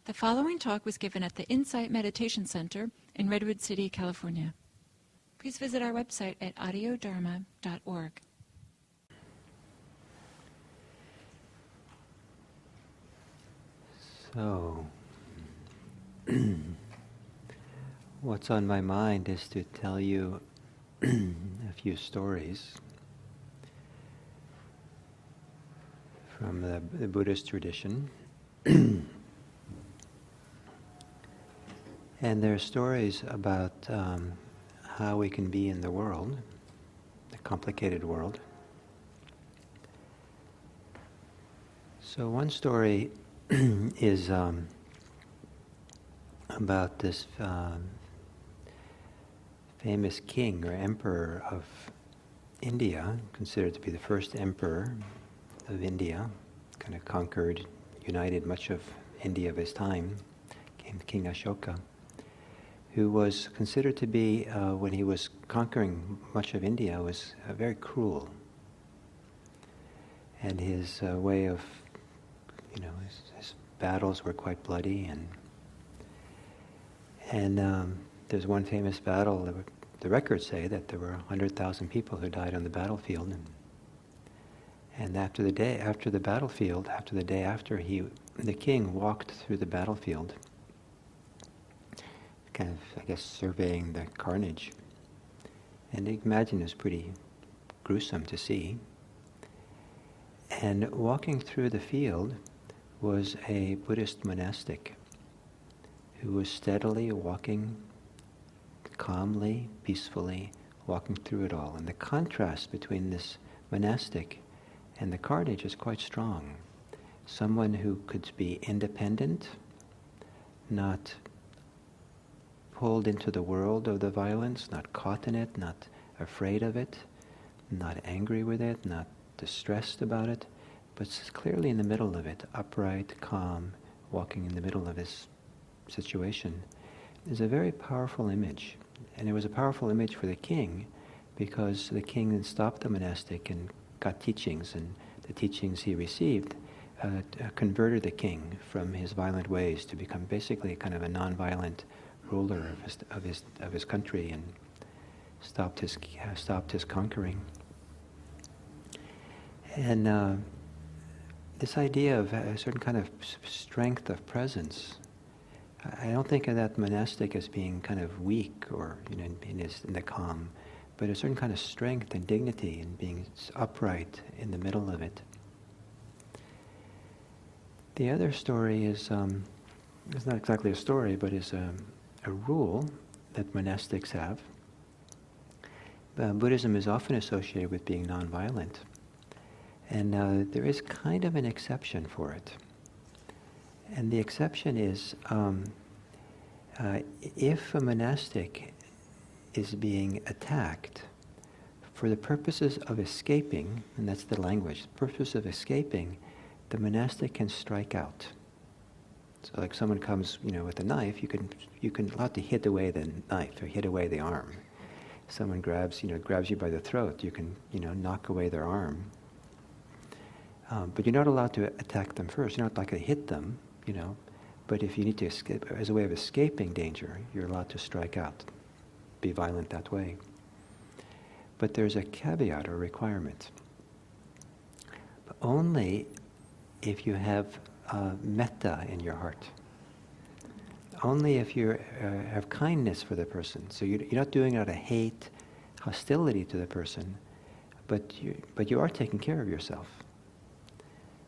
The following talk was given at the Insight Meditation Center in Redwood City, California. Please visit our website at audiodharma.org. So, what's on my mind is to tell you a few stories from the Buddhist tradition. And they're stories about how we can be in the world, the complicated world. So one story is about this famous king or emperor of India, considered to be the first emperor of India, kind of conquered, united much of India of his time, King Ashoka, who was considered to be, when he was conquering much of India, was very cruel. And his way of, his battles were quite bloody. And there's one famous battle, the records say that there were 100,000 people who died on the battlefield. And after the day after, the king walked through the battlefield, kind of, I guess, surveying the carnage. And imagine it was pretty gruesome to see. And walking through the field was a Buddhist monastic who was steadily walking, calmly, peacefully, walking through it all. And the contrast between this monastic and the carnage is quite strong. Someone who could be independent, not pulled into the world of the violence, not caught in it, not afraid of it, not angry with it, not distressed about it, but clearly in the middle of it, upright, calm, walking in the middle of his situation, is a very powerful image. And it was a powerful image for the king, because the king then stopped the monastic and got teachings, and the teachings he received converted the king from his violent ways to become basically kind of a non-violent ruler of his country, and stopped his conquering. And this idea of a certain kind of strength of presence, I don't think of that monastic as being kind of weak or in the calm, but a certain kind of strength and dignity in being upright in the middle of it. The other story is it's not exactly a story, but is a rule that monastics have. Buddhism is often associated with being nonviolent, and there is kind of an exception for it. And the exception is if a monastic is being attacked for the purposes of escaping, and that's the language, the purpose of escaping, the monastic can strike out. So like someone comes, with a knife, you can allowed to hit away the knife or hit away the arm. Someone grabs you by the throat, you can, knock away their arm. But you're not allowed to attack them first. You're not allowed to hit them, But if you need to escape, as a way of escaping danger, you're allowed to strike out, be violent that way. But there's a caveat or requirement. But only if you have metta in your heart. Only if you have kindness for the person. So you're not doing it out of hate, hostility to the person, but you are taking care of yourself.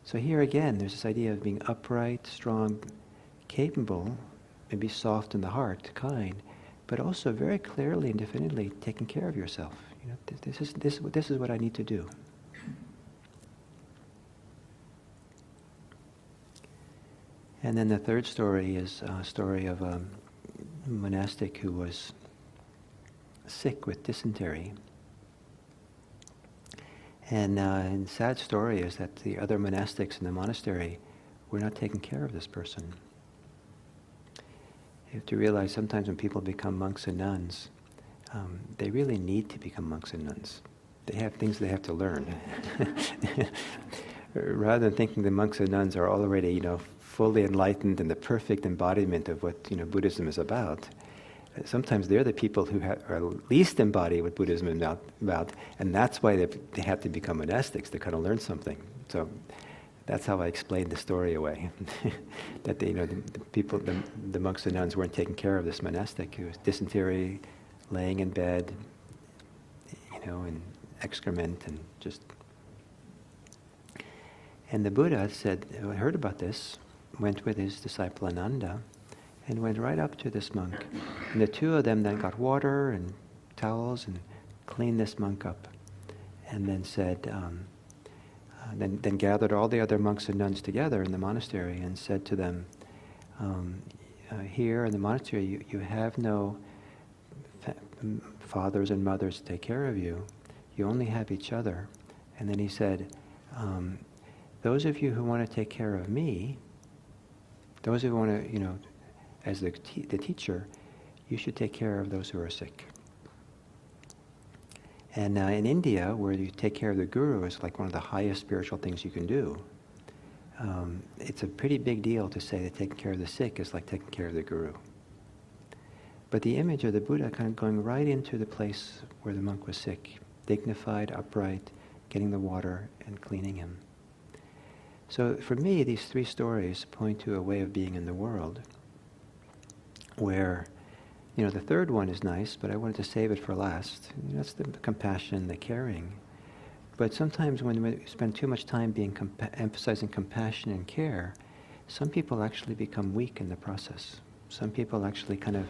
So here again, there's this idea of being upright, strong, capable, maybe soft in the heart, kind, but also very clearly and definitely taking care of yourself. This is what I need to do. And then the third story is a story of a monastic who was sick with dysentery. And the sad story is that the other monastics in the monastery were not taking care of this person. You have to realize sometimes when people become monks and nuns, they really need to become monks and nuns. They have things they have to learn. Rather than thinking the monks and nuns are already, fully enlightened and the perfect embodiment of what Buddhism is about. Sometimes they're the people who are least embody what Buddhism is about, and that's why they have to become monastics to kind of learn something. So that's how I explained the story away. That the people, the monks and nuns weren't taking care of this monastic who was dysentery, laying in bed, and excrement and just. And the Buddha said, heard about this, went with his disciple Ananda, and went right up to this monk. And the two of them then got water and towels and cleaned this monk up. And then said, then gathered all the other monks and nuns together in the monastery and said to them, here in the monastery you have no fathers and mothers to take care of you. You only have each other. And then he said, those of you who want to take care of me, those who want to, as the teacher, you should take care of those who are sick. And in India, where you take care of the guru is like one of the highest spiritual things you can do. It's a pretty big deal to say that taking care of the sick is like taking care of the guru. But the image of the Buddha kind of going right into the place where the monk was sick, dignified, upright, getting the water and cleaning him. So for me, these three stories point to a way of being in the world where, the third one is nice, but I wanted to save it for last. That's the compassion, the caring. But sometimes when we spend too much time emphasizing compassion and care, some people actually become weak in the process. Some people actually kind of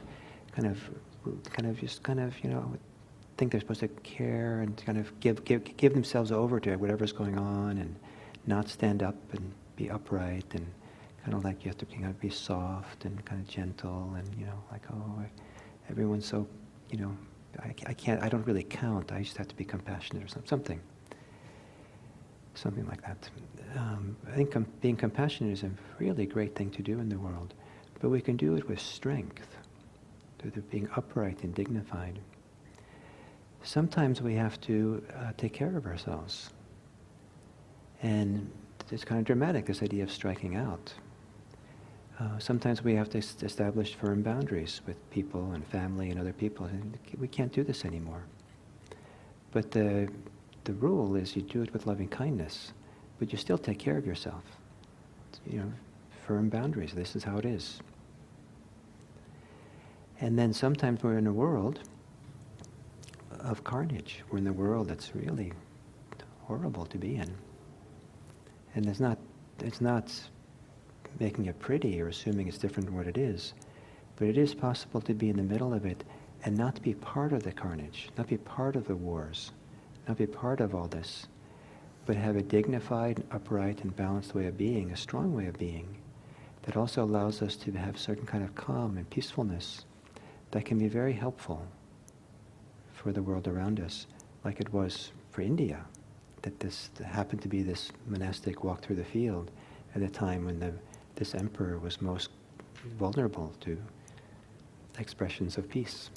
think they're supposed to care and kind of give themselves over to whatever's going on and not stand up and be upright, and kind of like you have to kind of be soft and kind of gentle and everyone's so I don't really count. I just have to be compassionate or something like that. I think being compassionate is a really great thing to do in the world, but we can do it with strength, through being upright and dignified. Sometimes we have to take care of ourselves. And it's kind of dramatic, this idea of striking out. Sometimes we have to establish firm boundaries with people and family and other people. And we can't do this anymore. But the rule is you do it with loving kindness, but you still take care of yourself. Firm boundaries. This is how it is. And then sometimes we're in a world of carnage. We're in a world that's really horrible to be in. And it's not making it pretty or assuming it's different from what it is, but it is possible to be in the middle of it and not be part of the carnage, not be part of the wars, not be part of all this, but have a dignified, upright, and balanced way of being, a strong way of being, that also allows us to have a certain kind of calm and peacefulness that can be very helpful for the world around us, like it was for India. That this happened to be this monastic walk through the field at a time when this emperor was most vulnerable to expressions of peace.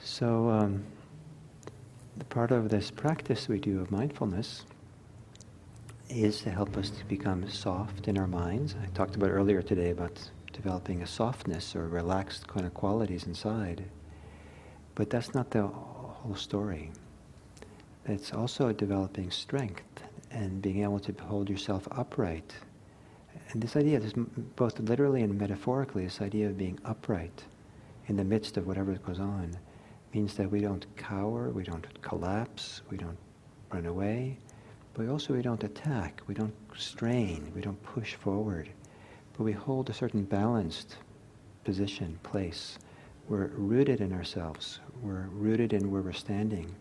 So the part of this practice we do of mindfulness is to help us to become soft in our minds. I talked about earlier today about developing a softness or relaxed kind of qualities inside. But that's not the whole story. It's also developing strength and being able to hold yourself upright. And this idea, both literally and metaphorically, this idea of being upright in the midst of whatever goes on, means that we don't cower, we don't collapse, we don't run away, but we don't attack, we don't strain, we don't push forward, but we hold a certain balanced position, place. We're rooted in ourselves. We're rooted in where we're standing.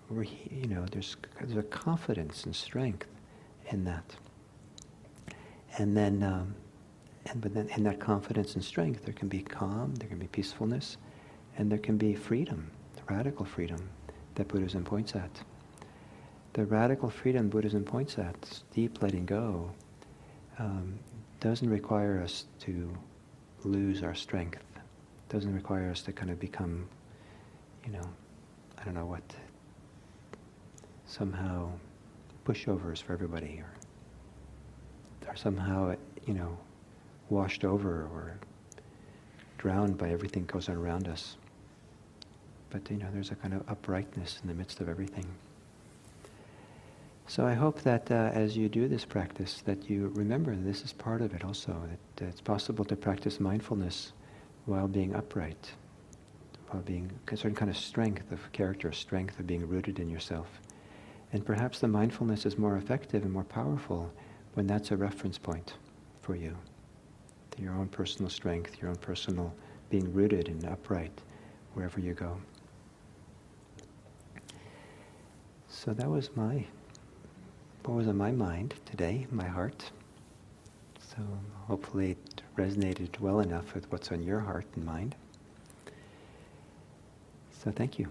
There's a confidence and strength in that. And then, but then in that confidence and strength, there can be calm, there can be peacefulness, and there can be freedom, radical freedom that Buddhism points at. The radical freedom Buddhism points at, deep letting go, doesn't require us to lose our strength. Doesn't require us to kind of become, somehow pushovers for everybody, or somehow, washed over or drowned by everything that goes on around us. But, there's a kind of uprightness in the midst of everything. So I hope that as you do this practice, that you remember this is part of it also, that it's possible to practice mindfulness while being upright, while being a certain kind of strength of character, strength of being rooted in yourself. And perhaps the mindfulness is more effective and more powerful when that's a reference point for you, to your own personal strength, your own personal being rooted and upright wherever you go. So that was what was on my mind today, my heart. So hopefully it resonated well enough with what's on your heart and mind. So thank you.